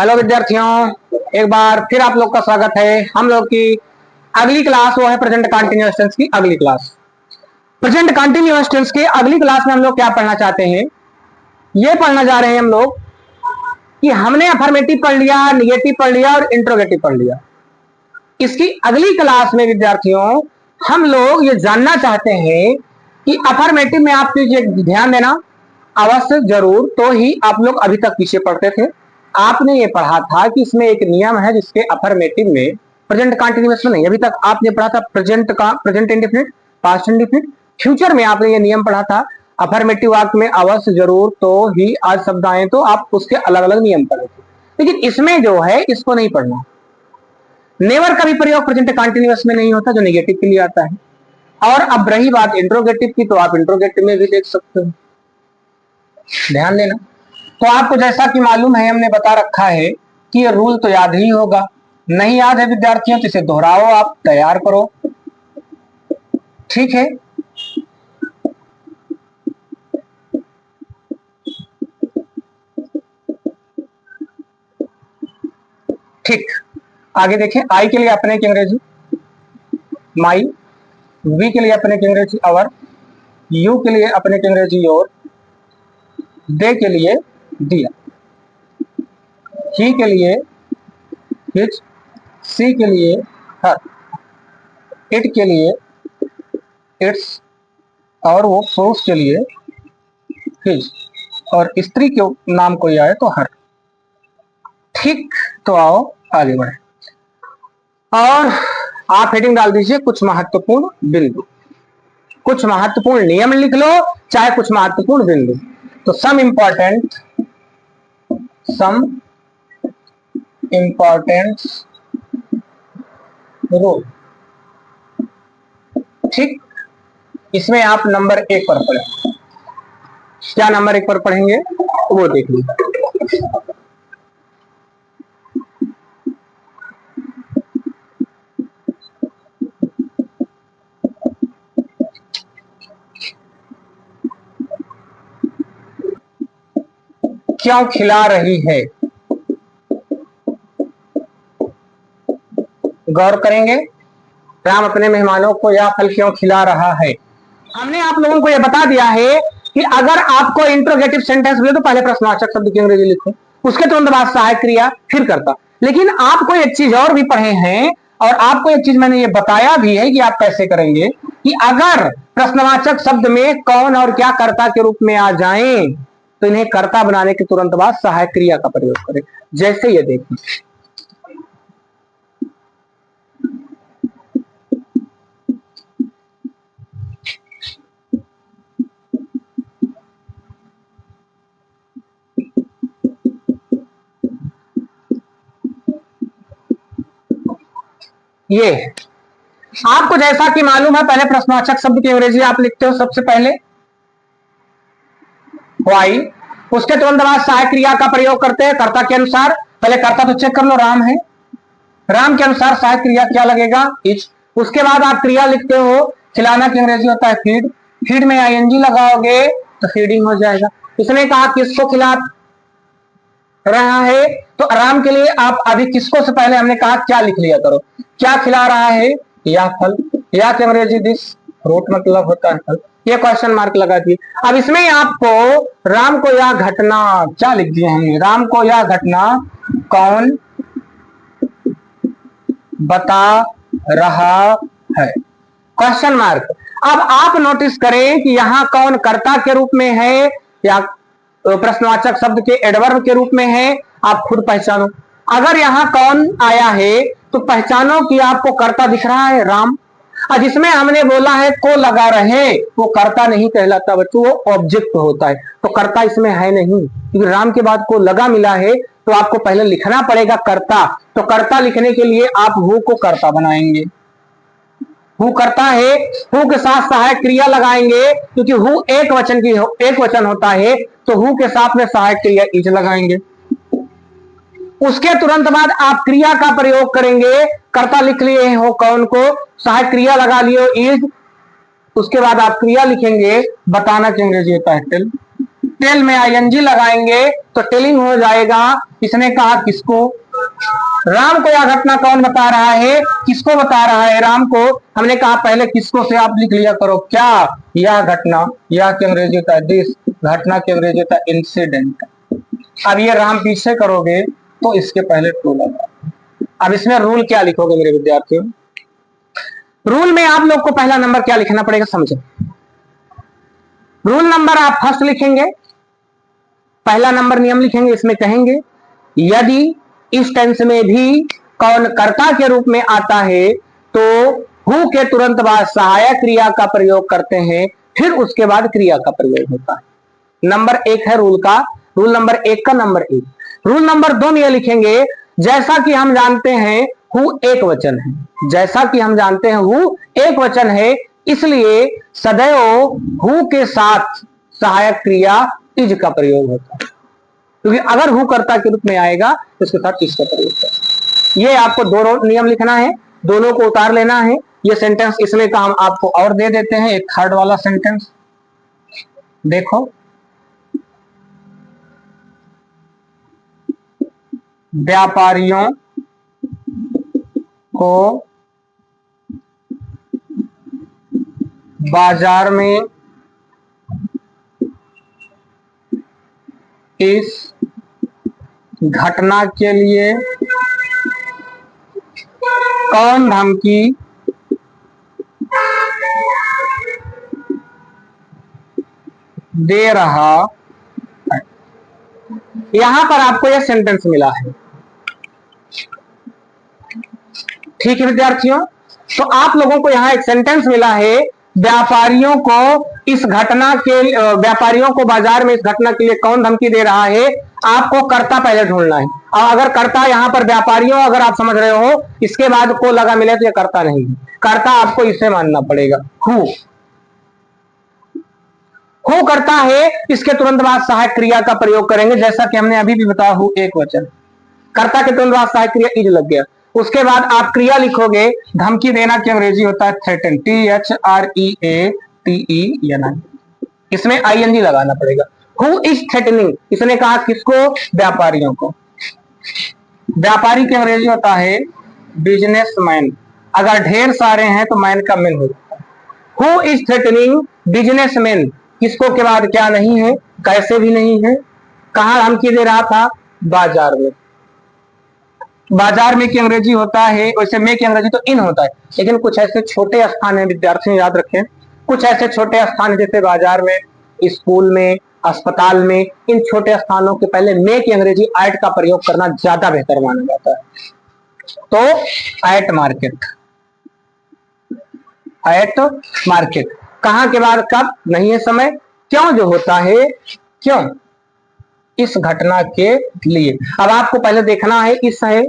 Hello विद्यार्थियों, एक बार फिर आप लोग का स्वागत है। हम लोग की अगली क्लास वो है प्रेजेंट कंटिन्यूअस टेंस की अगली क्लास। प्रेजेंट कंटिन्यूअस टेंस की अगली क्लास में हम लोग क्या पढ़ना चाहते हैं, ये पढ़ना जा रहे हैं हम लोग कि हमने अफर्मेटिव पढ़ लिया, निगेटिव पढ़ लिया और इंट्रोगेटिव पढ़ लिया। इसकी अगली क्लास में विद्यार्थियों हम लोग ये जानना चाहते हैं कि अफर्मेटिव में आप ध्यान देना अवश्य जरूर, तो ही आप लोग अभी तक पीछे पढ़ते थे। आपने ये पढ़ा था कि इसमें एक नियम है जिसके अफर्मेटिव में, प्रेजेंट कंटिन्यूअस में नहीं, अभी तक आपने पढ़ा था प्रेजेंट का present indefinite, past indefinite, future में आपने ये नियम पढ़ा था अफर्मेटिव वाक्य में अवश्य जरूर तो ही आज शब्द आए तो आप उसके अलग अलग नियम पढ़े थे। लेकिन इसमें जो है इसको नहीं पढ़ना। नेवर का भी प्रयोग प्रेजेंट कंटिन्यूअस में नहीं होता जो नेगेटिव के लिए आता है। और अब रही बात इंट्रोगेटिव की, तो आप इंट्रोगेटिव में भी देख सकते हो, ध्यान देना। तो आपको जैसा कि मालूम है हमने बता रखा है कि ये रूल तो याद ही होगा। नहीं याद है विद्यार्थियों तो इसे दोहराओ, आप तैयार करो, ठीक है। ठीक, आगे देखें। आई के लिए अपने की अंग्रेजी माई, वी के लिए अपने की अंग्रेजी अवर, यू के लिए अपने की अंग्रेजी योर, दे के लिए दिया, ही के लिए हिज, सी के लिए हर, इट के लिए इट्स, और वो पुरुष के लिए हिज, और स्त्री के नाम कोई आए तो हर। ठीक, तो आओ आगे बढ़े और आप हेडिंग डाल दीजिए कुछ महत्वपूर्ण बिंदु। कुछ महत्वपूर्ण नियम लिख लो, चाहे कुछ महत्वपूर्ण बिंदु। तो सम इंपॉर्टेंट रूल, ठीक। इसमें आप नंबर 1 पर पढ़ें। क्या नंबर 1 पर पढ़ेंगे वो देख लीजिए। क्यों खिला रही है, गौर करेंगे। राम अपने मेहमानों को यह फल क्यों खिला रहा है। हमने आप लोगों को यह बता दिया है कि अगर आपको इंट्रोगेटिव सेंटेंस मिले तो पहले प्रश्नवाचक शब्द की अंग्रेजी लिखो, उसके तुरंत बाद सहायक क्रिया, फिर कर्ता। लेकिन आपको एक चीज और भी पढ़े हैं और आपको एक चीज मैंने ये बताया भी है कि आप कैसे करेंगे कि अगर प्रश्नवाचक शब्द में कौन और क्या कर्ता के रूप में आ जाए तो इन्हें कर्ता बनाने के तुरंत बाद सहायक क्रिया का प्रयोग करें। जैसे ये देखिए, ये आपको जैसा कि मालूम है पहले प्रश्नवाचक शब्द की अंग्रेजी आप लिखते हो सबसे पहले वाई, उसके तुरंत बाद सहायक क्रिया का प्रयोग करते हैं कर्ता के अनुसार। पहले कर्ता तो चेक कर लो, राम है, राम के अनुसार सहायक क्रिया क्या लगेगा, इज। उसके बाद आप क्रिया लिखते हो, खिलाना की अंग्रेजी होता है फीड, फीड में आईएनजी लगाओगे तो फीडिंग हो जाएगा। इसने कहा किसको खिला रहा है, तो राम के लिए आप अभी किसको से पहले हमने कहा क्या लिख लिया करो, क्या खिला रहा है, या फल, या की अंग्रेजी दिस, फ्रूट मतलब होता है फल, ये क्वेश्चन मार्क लगा दिए। अब इसमें आपको राम को यह घटना क्या लिख दिया हमने, राम को यह घटना कौन बता रहा है, क्वेश्चन मार्क। अब आप नोटिस करें कि यहां कौन कर्ता के रूप में है या प्रश्नवाचक शब्द के एडवर्ब के रूप में है, आप खुद पहचानो। अगर यहां कौन आया है तो पहचानो कि आपको कर्ता दिख रहा है राम, और जिसमें हमने बोला है को लगा रहे वो कर्ता नहीं कहलाता बच्चों, वो ऑब्जेक्ट होता है, तो कर्ता इसमें है नहीं, क्योंकि राम के बाद को लगा मिला है तो आपको पहले लिखना पड़ेगा कर्ता। तो कर्ता लिखने के लिए आप हु को कर्ता बनाएंगे, हु करता है, हु के साथ सहायक क्रिया लगाएंगे क्योंकि हु एक वचन होता है, तो हु के साथ में सहायक क्रिया इज लगाएंगे। उसके तुरंत बाद आप क्रिया का प्रयोग करेंगे, कर्ता लिख लिए हो कौन को, सहायक क्रिया लगा लियो इज, उसके बाद आप क्रिया लिखेंगे, बताना की अंग्रेजी होता है टेल, टेल में आईएनजी लगाएंगे तो टेलिंग हो जाएगा। इसने कहा किसको? राम को यह घटना कौन बता रहा है? किसको बता रहा है? राम को। हमने कहा पहले किसको से आप लिख लिया करो। क्या? यह घटना, यह की अंग्रेजी होता है दिस, घटना की अंग्रेजी होता है इंसिडेंट। अब ये राम पीछे करोगे तो इसके पहले टू लगा। अब इसमें रूल क्या लिखोगे मेरे विद्यार्थियों? रूल में आप लोग को पहला नंबर क्या लिखना पड़ेगा, समझो। रूल नंबर आप फर्स्ट लिखेंगे, पहला नंबर नियम लिखेंगे। इसमें कहेंगे यदि इस टेंस में भी कौन कर्ता के रूप में आता है तो हु के तुरंत बाद सहायक क्रिया का प्रयोग करते हैं, फिर उसके बाद क्रिया का प्रयोग होता है। नंबर एक है रूल का, रूल नंबर एक का नंबर एक। रूल नंबर दो में यह लिखेंगे जैसा कि हम जानते हैं हु एक वचन है, जैसा कि हम जानते हैं हु एक वचन है, इसलिए सदैव हु के साथ सहायक क्रिया इज का प्रयोग होता है। क्योंकि अगर हु कर्ता के रूप में आएगा तो उसके साथ इज का प्रयोग होता है। ये आपको दो नियम लिखना है, दोनों को उतार लेना है। ये सेंटेंस इसमें का हम आपको और दे देते हैं, एक थर्ड वाला सेंटेंस देखो। व्यापारियों को बाजार में इस घटना के लिए कौन धमकी दे रहा है? यहां पर आपको यह सेंटेंस मिला है। ठीक है विद्यार्थियों, तो आप लोगों को यहां एक सेंटेंस मिला है, व्यापारियों को इस घटना के व्यापारियों को बाजार में इस घटना के लिए कौन धमकी दे रहा है। आपको कर्ता पहले ढूंढना है, और अगर कर्ता यहां पर व्यापारियों अगर आप समझ रहे हो इसके बाद को लगा मिले तो यह कर्ता नहीं है, कर्ता आपको इसे मानना पड़ेगा। हु करता है, इसके तुरंत बाद सहायक क्रिया का प्रयोग करेंगे, जैसा कि हमने अभी भी बताया हु एक वचन, कर्ता के तुरंत बाद सहायक क्रिया इज लग गया। उसके बाद आप क्रिया लिखोगे, धमकी देना की अंग्रेजी होता है थ्रेटन, THREATEN। इसमें आईएनजी लगाना पड़ेगा। हु इज थ्रेटनिंग, इसने कहा किसको? व्यापारियों को। व्यापारी की अंग्रेजी होता है बिजनेसमैन, अगर ढेर सारे हैं तो मैन का मैन होता है। हु इज थ्रेटनिंग बिजनेसमैन, किसको के बाद क्या नहीं है, कैसे भी नहीं है, कहां धमकी दे रहा था? बाजार में। बाजार में की अंग्रेजी होता है, वैसे में की अंग्रेजी तो इन होता है, लेकिन कुछ ऐसे छोटे स्थान है विद्यार्थी याद रखें, कुछ ऐसे छोटे स्थान जैसे बाजार में, स्कूल में, अस्पताल में, इन छोटे स्थानों के पहले में की अंग्रेजी एट का प्रयोग करना ज्यादा बेहतर माना जाता है। तो एट मार्केट, एट मार्केट, कहां के बाद कब नहीं है समय, क्यों जो होता है, क्यों इस घटना के लिए। अब आपको पहले देखना है इस है,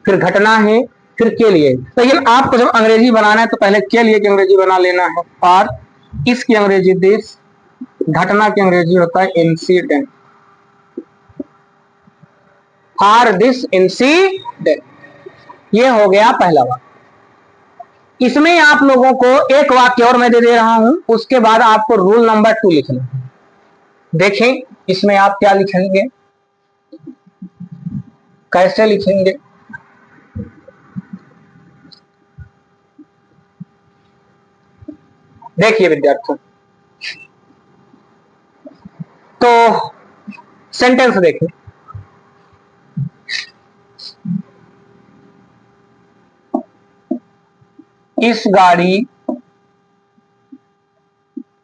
फिर घटना है, फिर के लिए। लेकिन आपको जब अंग्रेजी बनाना है तो पहले के लिए की अंग्रेजी बना लेना है, और इसकी अंग्रेजी दिस, घटना की अंग्रेजी होता है इंसिडेंट, और दिस इंसिडेंट। ये हो गया पहला वाक्य। इसमें आप लोगों को एक वाक्य और मैं दे रहा हूं, उसके बाद आपको रूल नंबर 2 लिखना है। देखें इसमें आप क्या लिखेंगे, कैसे लिखेंगे। देखिए विद्यार्थियों, तो सेंटेंस देखें, इस गाड़ी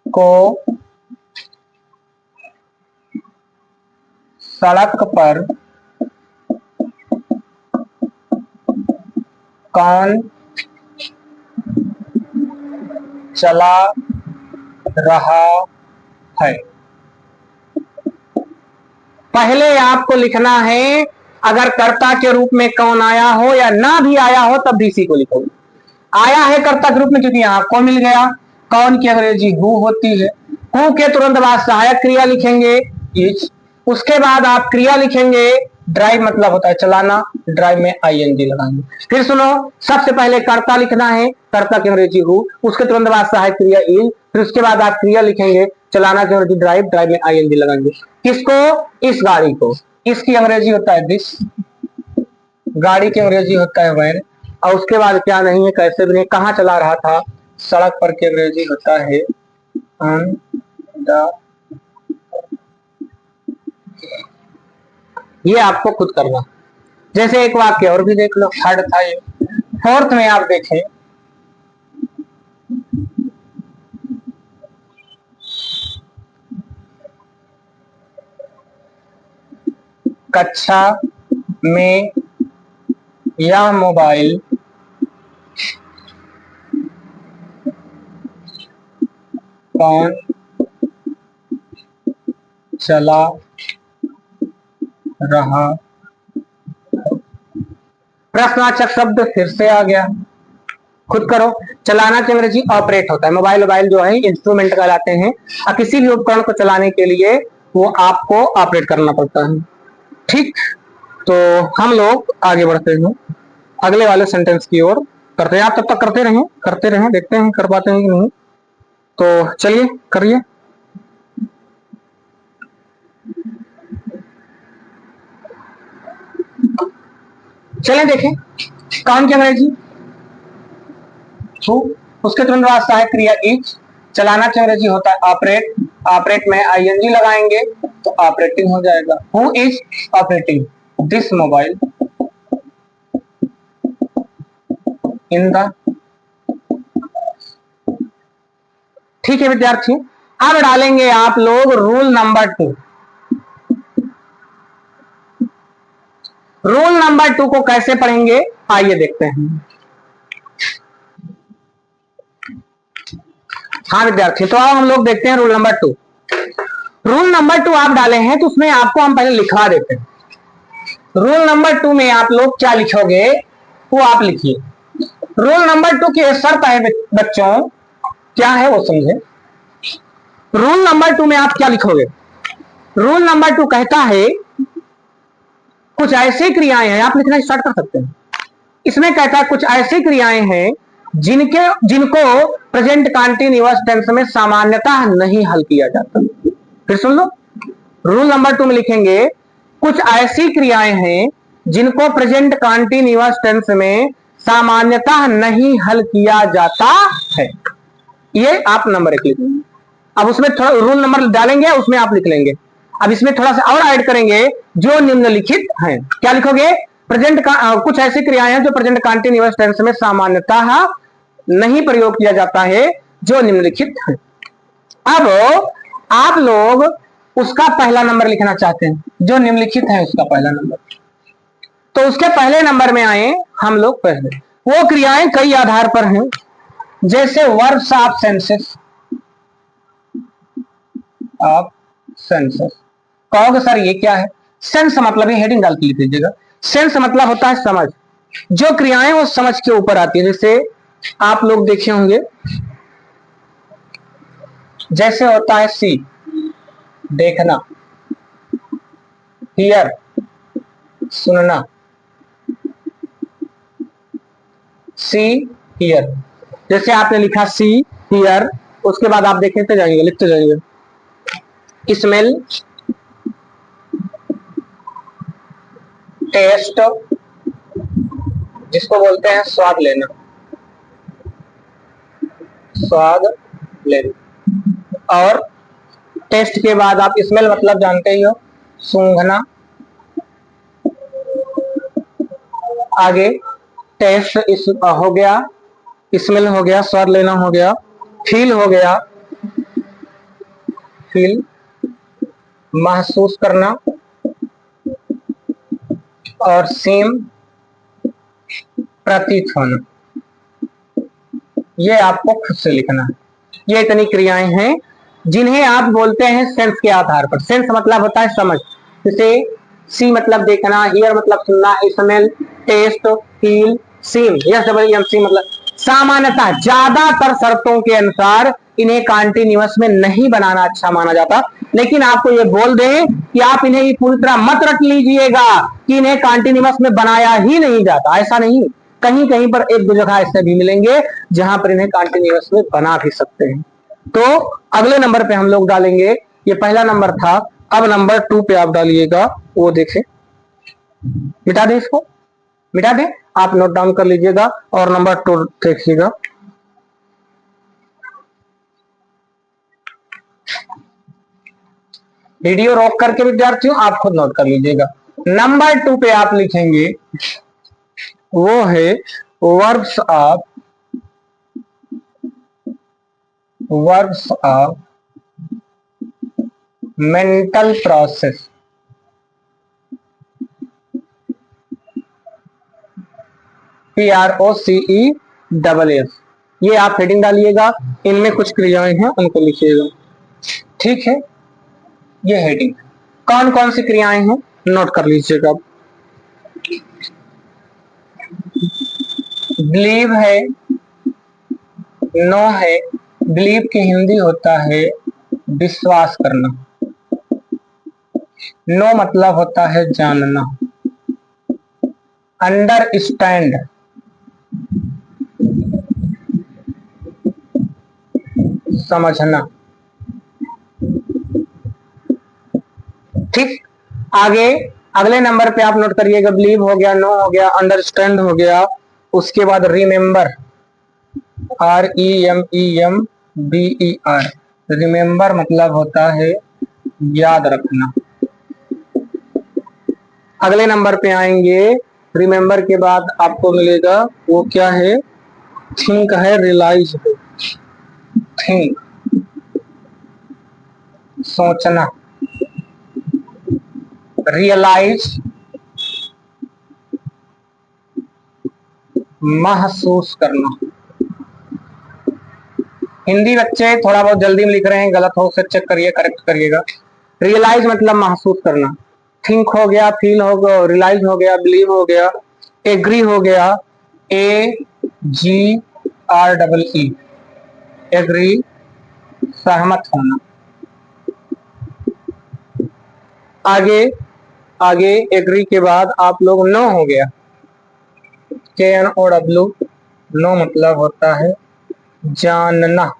को सड़क पर कौन चला रहा है। पहले आपको लिखना है, अगर कर्ता के रूप में कौन आया हो या ना भी आया हो तब भी इसी को लिखोगे। आया है कर्ता के रूप में क्योंकि यहां को मिल गया, कौन की अंग्रेजी हु होती है। हु के तुरंत बाद सहायक क्रिया लिखेंगे इज, उसके बाद आप क्रिया लिखेंगे ड्राइव मतलब होता है चलाना, ड्राइव में आईएनजी लगाएंगे। फिर सुनो, सबसे पहले कर्ता लिखना है, कर्ता की अंग्रेजी हु, उसके तुरंत बाद सहायक क्रिया इज, फिर उसके बाद आप क्रिया लिखेंगे, चलाना की अंग्रेजी ड्राइव, ड्राइव में आईएनजी लगाएंगे। किसको? इस गाड़ी को। इसकी अंग्रेजी होता है दिस, गाड़ी की अंग्रेजी होता है वैन, और उसके बाद क्या नहीं है, कैसे भी नहीं, कहाँ चला रहा था, सड़क पर की अंग्रेजी होता है ऑन द। ये आपको खुद करना। जैसे एक वाक्य और भी देख लो, थर्ड था ये। फोर्थ में आप देखें, कक्षा में यह मोबाइल कौन चला रहा? प्रश्नवाचक शब्द फिर से आ गया, खुद करो। चलाना की अंग्रेजी ऑपरेट होता है। मोबाइल जो है इंस्ट्रूमेंट कहलाते हैं, और किसी भी उपकरण को चलाने के लिए वो आपको ऑपरेट करना पड़ता है। ठीक, तो हम लोग आगे बढ़ते हैं अगले वाले सेंटेंस की ओर। करते हैं, आप तब तक करते रहें, देखते हैं कर पाते हैं कि नहीं। तो चलिए करिए। चलें देखें, कौन की अंग्रेजी हु, उसके तुरंत बाद सहायक क्रिया इज, चलाना की अंग्रेजी होता है ऑपरेट, ऑपरेट में आईएनजी लगाएंगे तो ऑपरेटिंग हो जाएगा। Who is operating this mobile in the. ठीक है विद्यार्थी, अब डालेंगे आप लोग रूल नंबर 2। रूल नंबर 2 को कैसे पढ़ेंगे आइए देखते हैं। हाँ विद्यार्थी, तो अब हम लोग देखते हैं रूल नंबर 2। रूल नंबर 2 आप डाले हैं तो उसमें आपको हम पहले लिखवा देते हैं। रूल नंबर 2 में आप लोग क्या लिखोगे वो आप लिखिए। रूल नंबर 2 की शर्त है बच्चों, क्या है वो समझे। रूल नंबर 2 में आप क्या लिखोगे? रूल नंबर 2 कहता है कुछ ऐसी क्रियाएं हैं, आप लिखना स्टार्ट कर सकते हैं। इसमें कहता है कुछ ऐसी क्रियाएं हैं जिनको प्रेजेंट कंटीन्यूअस टेंस में सामान्यतः नहीं हल किया जाता। फिर सुन लो, रूल नंबर 2 में लिखेंगे कुछ ऐसी क्रियाएं हैं जिनको प्रेजेंट कंटीन्यूअस टेंस में सामान्यतः नहीं हल किया जाता है। ये आप नंबर 1 लिखेंगे। अब उसमें थोड़ा रूल नंबर डालेंगे, उसमें आप लिख लेंगे। अब इसमें थोड़ा सा और ऐड करेंगे, जो निम्नलिखित हैं। क्या लिखोगे? प्रेजेंट का कुछ ऐसी क्रियाएं हैं जो प्रेजेंट कंटीन्यूअस टेंस में सामान्यतः नहीं प्रयोग किया जाता है, जो निम्नलिखित है। अब आप लोग उसका पहला नंबर लिखना चाहते हैं, जो निम्नलिखित है उसका पहला नंबर। तो उसके पहले नंबर में आए हम लोग पहले। वो क्रियाएं कई आधार पर हैं, जैसे verbs of senses, of senses. कहोगे सर ये क्या है? सेंस मतलब ये हेडिंग डाल के लिख दीजिएगा। सेंस मतलब होता है समझ, जो क्रियाएं वो समझ के ऊपर आती है। जैसे आप लोग देखे होंगे, जैसे होता है सी देखना, हियर सुनना, सी हियर। जैसे आपने लिखा सी हियर, उसके बाद आप देखते जाएंगे, लिखते जाएंगे। स्मेल, टेस्ट जिसको बोलते हैं स्वाद लेना, स्वाद लेना। और टेस्ट के बाद आप स्मेल मतलब जानते ही हो, सूंघना। आगे टेस्ट इस हो गया, स्मेल हो गया, स्वाद लेना हो गया। फील हो गया, फील महसूस करना। और सीम प्रतीत होना। ये आपको खुद से लिखना है। ये इतनी क्रियाएं हैं जिन्हें आप बोलते हैं सेंस के आधार पर। सेंस मतलब होता है समझ, जैसे सी मतलब देखना, हियर मतलब सुनना, स्मेल, टेस्ट, फील, सीम, सी मतलब सामान्यतः ज्यादातर शर्तों के अनुसार इन्हें कंटीन्यूअस में नहीं बनाना अच्छा माना जाता, लेकिन आपको ये बोल दें कि आप इन्हें पूरी तरह मत रट लीजिएगा कि इन्हें कॉन्टिन्यूअस में बनाया ही नहीं जाता, ऐसा नहीं। कहीं कहीं पर एक दो जगह ऐसे भी मिलेंगे जहां पर इन्हें कॉन्टिन्यूअस में बना भी सकते हैं। तो अगले नंबर पे हम लोग डालेंगे, ये पहला नंबर था, अब नंबर 2 पे आप डालिएगा, वो देखें, मिटा दें इसको, मिटा दें, आप नोट डाउन कर लीजिएगा और नंबर 2 देखिएगा। वीडियो रोक करके विद्यार्थियों आप खुद नोट कर लीजिएगा। नंबर 2 पे आप लिखेंगे, वो है verbs of mental process. PROCESS, ये आप हेडिंग डालिएगा, इनमें कुछ क्रियाएं हैं उनको लिखिएगा, ठीक है। ये हेडिंग, कौन कौन सी क्रियाएं हैं नोट कर लीजिएगा। बिलीव है, नो है, बिलीव की हिंदी होता है विश्वास करना, नो मतलब होता है जानना, अंडरस्टैंड समझना, ठीक। आगे अगले नंबर पे आप नोट करिएगा, बिलीव हो गया, नो हो गया, अंडरस्टैंड हो गया, उसके बाद रिमेंबर, REMEMBER, रिमेंबर मतलब होता है याद रखना। अगले नंबर पे आएंगे, रिमेंबर के बाद आपको मिलेगा वो क्या है, थिंक है, रियलाइज है, थिंक सोचना, रियलाइज महसूस करना। हिंदी बच्चे थोड़ा बहुत जल्दी में लिख रहे हैं, गलत हो उसे चेक करिए, करेक्ट करिएगा। रियलाइज मतलब महसूस करना, थिंक हो गया, फील हो गया, रियलाइज हो गया, बिलीव हो गया, एग्री हो गया, AGREE, एग्री सहमत होना। आगे आगे एग्री के बाद आप लोग नो हो गया, KNOW, नो मतलब होता है जानना।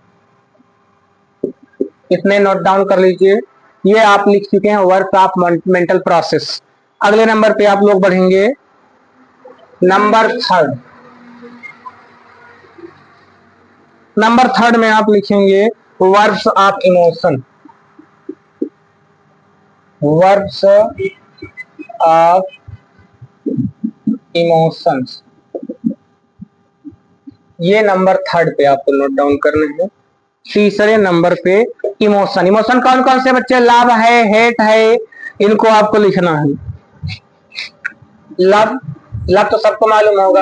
इतने नोट डाउन कर लीजिए, ये आप लिख चुके हैं वर्क ऑफ मेंटल प्रोसेस। अगले नंबर पे आप लोग बढ़ेंगे, नंबर 3। नंबर 3 में आप लिखेंगे verbs of emotion, verbs of emotions. ये नंबर 3 पे आपको नोट डाउन करना है। तीसरे नंबर पे इमोशन, इमोशन कौन कौन से बच्चे, लव है, हेट है, इनको आपको लिखना है। लव, लव तो सबको मालूम होगा,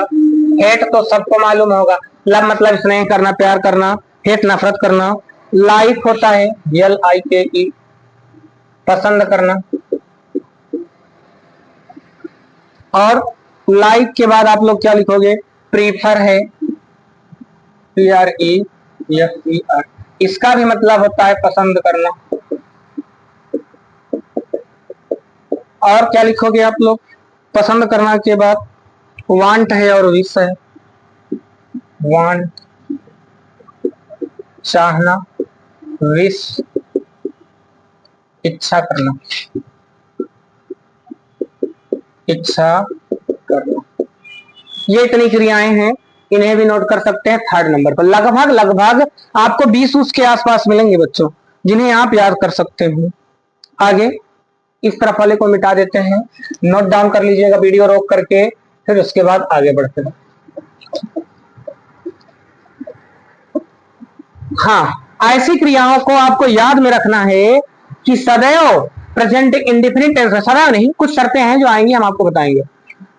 हेट तो सबको मालूम होगा, लव मतलब स्नेह करना, प्यार करना, हेट नफरत करना, लाइक होता है LIKE पसंद करना, और लाइक के बाद आप लोग क्या लिखोगे, प्रीफर है PREFER, इसका भी मतलब होता है पसंद करना। और क्या लिखोगे आप लोग पसंद करना के बाद, वांट है और विश है, वांट चाहना, विश इच्छा करना, इच्छा करना। ये इतनी क्रियाएं हैं, इन्हें भी नोट कर सकते हैं 3rd नंबर पर। लगभग लगभग आपको 20 उसके आसपास मिलेंगे बच्चों, जिन्हें आप याद कर सकते हो। आगे इस तरफ वाले को मिटा देते हैं, नोट डाउन कर लीजिएगा वीडियो रोक करके, फिर उसके बाद आगे बढ़ते हैं। हाँ, ऐसी क्रियाओं को आपको याद में रखना है कि सदैव प्रेजेंट इंडिफिनिट टेंस, सदैव नहीं, कुछ शर्तें हैं जो आएंगी, हम आपको बताएंगे,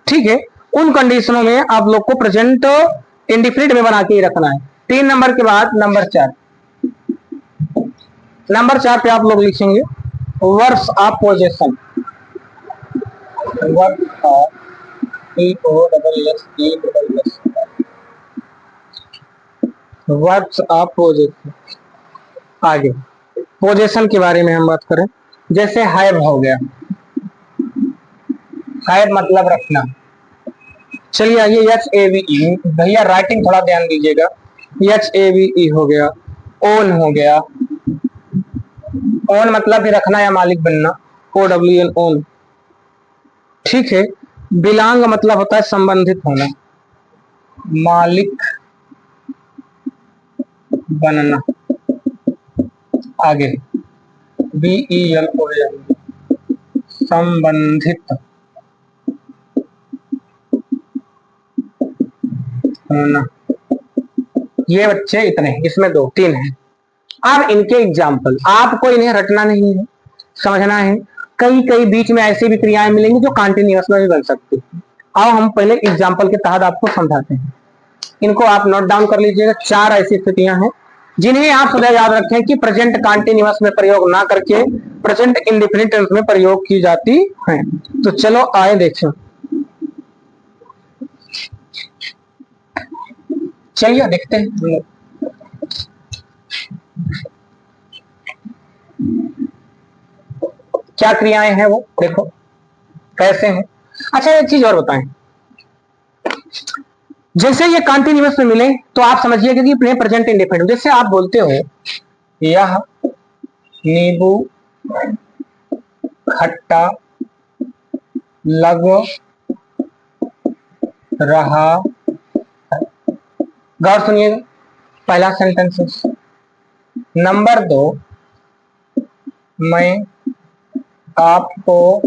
ठीक है। उन कंडीशनों में आप लोग को प्रेजेंट इंडिफिनिट में बना के ही रखना है। 3 नंबर के बाद नंबर 4, नंबर 4 पे आप लोग लिखेंगे verbs of possession, verbs of POSSESS, verbs of possession. आगे पोजीशन के बारे में हम बात करें, जैसे हैव हो गया, हैव मतलब रखना। चलिए आइए HAVE, भैया राइटिंग थोड़ा ध्यान दीजिएगा। HAVE हो गया, ओन हो गया, ओन मतलब भी रखना या मालिक बनना, OWN ओन, ठीक है। बिलोंग मतलब होता है संबंधित होना, मालिक बनना। आगे BEL हो गया, संबंधित होना। ये बच्चे इतने, इसमें 2-3 हैं। अब इनके एग्जाम्पल, आपको इन्हें रटना नहीं है, समझना है। कई कई बीच में ऐसी भी क्रियाएं मिलेंगी जो कंटिन्यूअस में भी बन सकती है। आओ हम पहले एग्जाम्पल के तहत आपको समझाते हैं। इनको आप नोट डाउन कर लीजिएगा। 4 ऐसी स्थितियां हैं जिन्हें आप सदा याद रखें कि प्रेजेंट कंटिन्यूअस में प्रयोग ना करके प्रेजेंट इंडेफिनिट टेंस में प्रयोग की जाती है। तो चलो आए देखें। चलिए देखते हैं क्या क्रियाएं हैं वो, देखो कैसे हैं। अच्छा एक चीज और बताएं, जैसे ये कंटिन्यूअस में मिले तो आप समझिएगा कि प्रेजेंट इंडेफिनिट। जैसे आप बोलते हो यह नींबू खट्टा लग रहा, गौर सुनिएगा, पहला सेंटेंस। नंबर 2, मैं आपको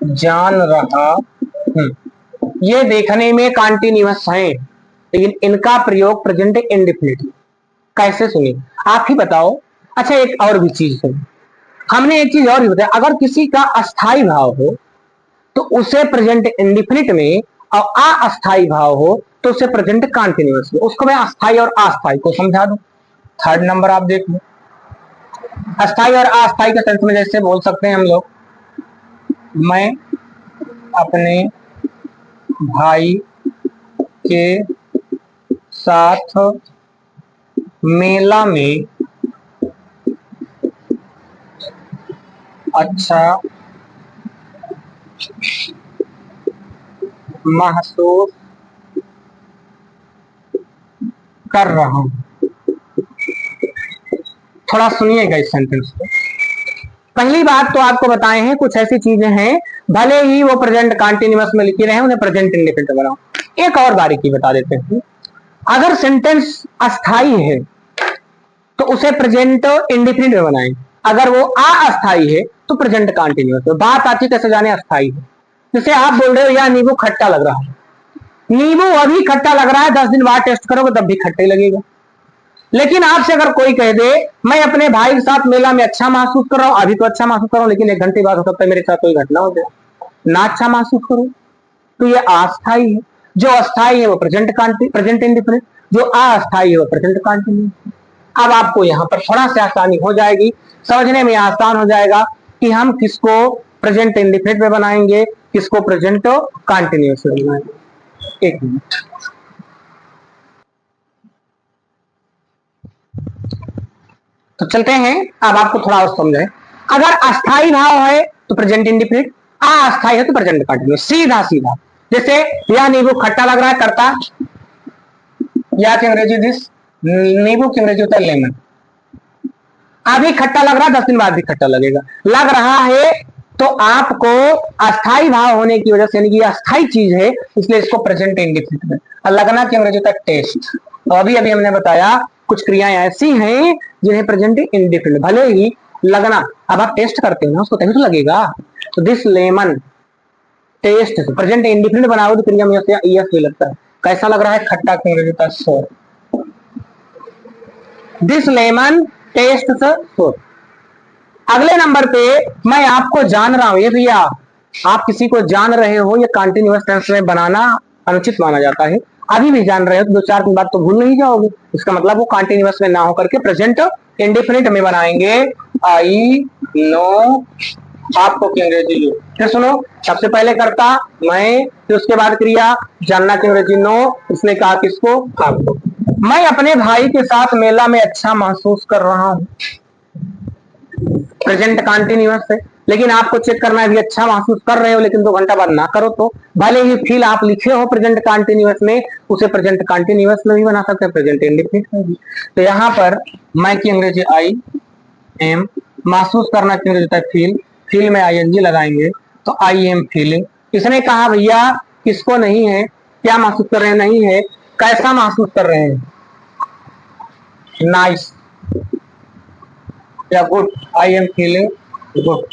जान रहा हूं। ये देखने में कंटिन्यूअस है लेकिन इनका प्रयोग प्रेजेंट इंडेफिनिट। कैसे, सुनिए आप ही बताओ। अच्छा एक और भी चीज है, हमने एक चीज और भी बताया, अगर किसी का अस्थाई भाव हो तो उसे प्रेजेंट इंडेफिनिट में, और अस्थाई भाव हो तो उसे प्रेजेंट कंटिन्यूअस में। उसको मैं अस्थाई और अस्थाई को समझा दूं। 3rd नंबर आप देख लो, अस्थाई और अस्थाई के सेंस में जैसे बोल सकते हैं हम लोग, मैं अपने भाई के साथ मेला में अच्छा महसूस कर रहा हूं। थोड़ा सुनिएगा इस सेंटेंस को। पहली बात तो आपको बताए हैं कुछ ऐसी चीजें हैं भले ही वो प्रेजेंट कंटिन्यूअस में लिखी रहे उन्हें प्रेजेंट इंडेफिनिट बनाओ। एक और बारीकी बता देते हैं, अगर सेंटेंस अस्थाई है तो उसे प्रेजेंट इंडेफिनिट में बनाएं, अगर वो अस्थाई है तो प्रेजेंट कंटिन्यूअस में। बात आती कैसे जाने अस्थाई है, जैसे आप बोल रहे हो यार नींबू खट्टा लग रहा है, नींबू अभी खट्टा लग रहा है, 10 दिन बाद टेस्ट करोगे तब भी खट्टा ही लगेगा। लेकिन आपसे अगर कोई कह दे मैं अपने भाई के साथ मेला में अच्छा महसूस कर रहा हूं, अभी तो अच्छा महसूस कर रहा हूं लेकिन 1 घंटे बाद हो सकता है मेरे साथ कोई घटना हो जाए ना अच्छा महसूस करूं, तो ये अस्थाई है। जो अस्थाई है वो प्रेजेंट इंडेफिनिट, जो अस्थाई है वो प्रेजेंट कंटिन्यूअस। अब आपको यहाँ पर थोड़ा सा आसानी हो जाएगी, समझने में आसान हो जाएगा कि हम किसको प्रेजेंट इंडेफिनिट में बनाएंगे, किसको प्रेजेंट कंटिन्यूअस में बनाएंगे। 1 मिनट। तो चलते हैं, अब आपको थोड़ा और समझे। अगर अस्थाई भाव है तो प्रेजेंट इंडेफिनिट, अस्थाई है तो प्रेजेंट कंटिन्यूअस, सीधा सीधा। जैसे यह नींबू खट्टा लग रहा है, करता या की अंग्रेजी दिस, नींबू की अंग्रेजी होता है लेमन। अभी खट्टा लग रहा है, 10 दिन बाद भी खट्टा लगेगा। लग रहा है तो आपको अस्थाई भाव होने की वजह से, यानी कि अस्थाई चीज है इसलिए इसको प्रेजेंट इंडेफिनिट में। और लगना की अंग्रेजी होता है टेस्ट। तो अभी अभी हमने बताया कुछ क्रियाएं ऐसी हैं जिन्हें प्रेजेंट इंडेफिनिट, भले ही लगना, अब आप टेस्ट करते हो ना उसको तभी तो लगेगा। तो this lemon taste, present indefinite बनाओ तो क्रिया में यस भी लगता है। कैसा लग रहा है, खट्टा की अंग्रेजी होता है सोर। दिस लेमन टेस्ट सोर। अगले नंबर पे मैं आपको जान रहा हूं, ये भैया आप किसी को जान रहे हो, ये कंटिन्यूअस टेंस में बनाना अनुचित माना जाता है। अभी भी जान रहे हो तो 2-4 दिन बाद तो भूल नहीं जाओगे, इसका मतलब वो कंटिन्यूअस में ना होकर के प्रेजेंट इंडेफिनिट में बनाएंगे। आई नो आपको की अंग्रेजी, फिर सुनो, सबसे पहले करता मैं, फिर उसके बाद क्रिया, जानना की अंग्रेजी नो, उसने कहा किसको, आपको। मैं अपने भाई के साथ मेला में अच्छा महसूस कर रहा हूं। प्रेजेंट कंटिन्यूअस है, लेकिन आपको चेक करना है भी अच्छा महसूस कर रहे हो लेकिन 2 घंटा बाद ना करो तो भले ही फील आप लिखे हो प्रेजेंट कंटिन्यूअस में, उसे प्रेजेंट कंटिन्यूअस में भी बना सकते हैं, प्रेजेंट इंडेफिनिट में भी। तो यहाँ पर मैं की अंग्रेजी आई एम, महसूस करना की अंग्रेजी होता है फील, फील में आईएनजी लगाएंगे तो आई एम फीलिंग। इसने कहा भैया किसको नहीं है, क्या महसूस कर रहे हैं, नहीं है, कैसा महसूस कर रहे हैं, नाइस या good, I am feeling good.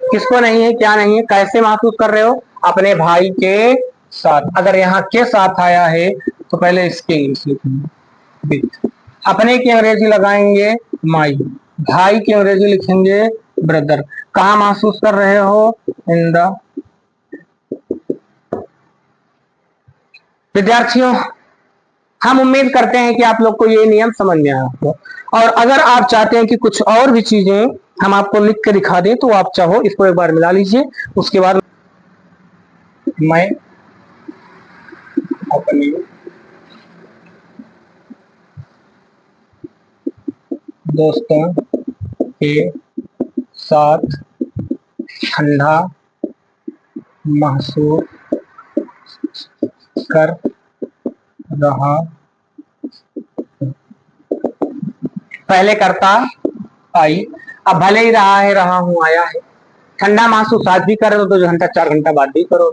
किसको नहीं है, क्या नहीं है, कैसे महसूस कर रहे हो, अपने भाई के साथ। अगर यहाँ के साथ आया है तो पहले इसके इंग्लिश लिखेंगे विथ, अपने की अंग्रेजी लगाएंगे माई, भाई की अंग्रेजी लिखेंगे ब्रदर। कहा महसूस कर रहे हो, इन द। विद्यार्थियों हम उम्मीद करते हैं कि आप लोग को ये नियम समझ में आया हो, और अगर आप चाहते हैं कि कुछ और भी चीजें हम आपको लिख के दिखा दें तो आप चाहो इसको एक बार मिला लीजिए। उसके बाद मैं अपने दोस्तों के साथ ठंडा महसूस कर रहा, पहले करता आई, अब भले ही रहा है, रहा हूं, आया है। ठंडा महसूस आज भी करो तो 2 घंटा 4 घंटा बाद भी करो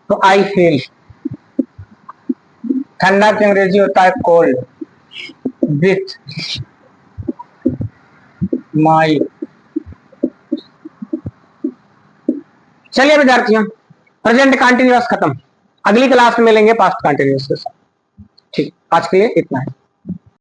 तो आई फील। ठंडा की अंग्रेजी होता है कोल्ड, विथ माई। चलिए विद्यार्थियों, प्रेजेंट कंटिन्यूअस खत्म, अगली क्लास में मिलेंगे पास्ट कंटिन्यूअस के साथ। ठीक, आज के लिए इतना है।